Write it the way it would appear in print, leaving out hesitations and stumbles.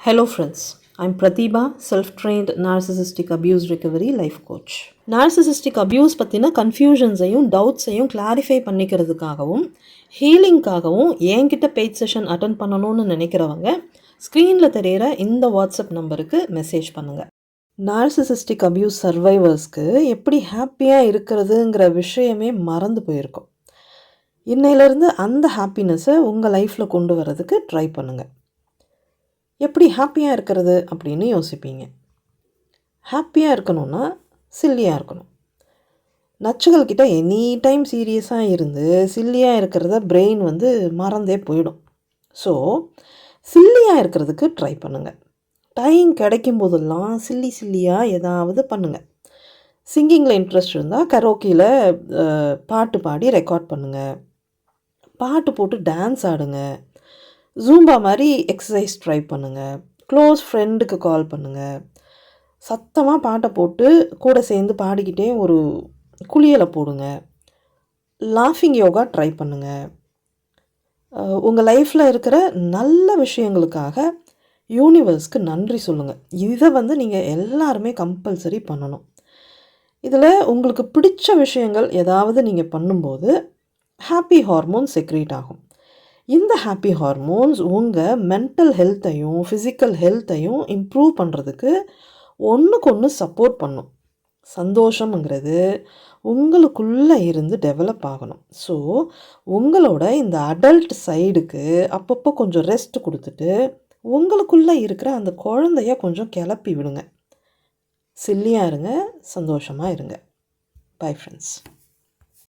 Hello friends, I'm Pratibha, self-trained narcissistic abuse recovery life coach. Narcissistic abuse பற்றின கன்ஃபியூஷன்ஸையும் டவுட்ஸையும் clarify பண்ணிக்கிறதுக்காகவும் ஹீலிங்காகவும் என்கிட்ட paid session attend பண்ணணும்னு நினைக்கிறவங்க ஸ்க்ரீனில் தெரிகிற இந்த வாட்ஸ்அப் நம்பருக்கு மெசேஜ் பண்ணுங்கள். நார்சிசிஸ்டிக் அபியூஸ் சர்வைவர்ஸ்க்கு எப்படி ஹாப்பியாக இருக்கிறதுங்கிற விஷயமே மறந்து போயிருக்கோம். இன்னையிலேருந்து அந்த ஹாப்பினஸை உங்கள் லைஃப்பில் கொண்டு வரதுக்கு ட்ரை பண்ணுங்கள். எப்படி ஹாப்பியாக இருக்கிறது அப்படின்னு யோசிப்பீங்க. ஹாப்பியாக இருக்கணும்னா சில்லியாக இருக்கணும். நச்சுகள்கிட்ட எனி டைம் சீரியஸாக இருந்து சில்லியாக இருக்கிறத பிரெயின் மறந்தே போயிடும். ஸோ சில்லியாக இருக்கிறதுக்கு ட்ரை பண்ணுங்கள். டைம் கிடைக்கும் போதெல்லாம் சில்லியாக ஏதாவது பண்ணுங்கள். சிங்கிங்கில் இன்ட்ரெஸ்ட் இருந்தால் கரோக்கியில் பாட்டு பாடி ரெக்கார்ட் பண்ணுங்கள். பாட்டு போட்டு டான்ஸ் ஆடுங்க. ஜூம்பா மாதிரி எக்ஸசைஸ் ட்ரை பண்ணுங்கள். க்ளோஸ் ஃப்ரெண்டுக்கு கால் பண்ணுங்கள். சத்தமாக பாட்டை போட்டு கூட சேர்ந்து பாடிக்கிட்டே ஒரு குளியலை போடுங்க. லாஃபிங் யோகா ட்ரை பண்ணுங்கள். உங்கள் லைஃப்பில் இருக்கிற நல்ல விஷயங்களுக்காக யூனிவர்ஸ்க்கு நன்றி சொல்லுங்கள். இதை நீங்கள் எல்லாருமே கம்பல்சரி பண்ணணும். இதில் உங்களுக்கு பிடிச்ச விஷயங்கள் ஏதாவது நீங்கள் பண்ணும்போது ஹாப்பி ஹார்மோன் செக்ரேட் ஆகும். இந்த ஹாப்பி ஹார்மோன்ஸ் உங்கள் மென்டல் ஹெல்த்தையும் ஃபிசிக்கல் ஹெல்த்தையும் இம்ப்ரூவ் பண்ணுறதுக்கு ஒன்றுக்கு ஒன்று சப்போர்ட் பண்ணும். சந்தோஷங்கிறது உங்களுக்குள்ளே இருந்து டெவலப் ஆகணும். ஸோ உங்களோட இந்த அடல்ட் சைடுக்கு அப்பப்போ கொஞ்சம் ரெஸ்ட் கொடுத்துட்டு உங்களுக்குள்ளே இருக்கிற அந்த குழந்தைய கொஞ்சம் கிளப்பி விடுங்க. சில்லியாக இருங்க, சந்தோஷமாக இருங்க. Bye friends.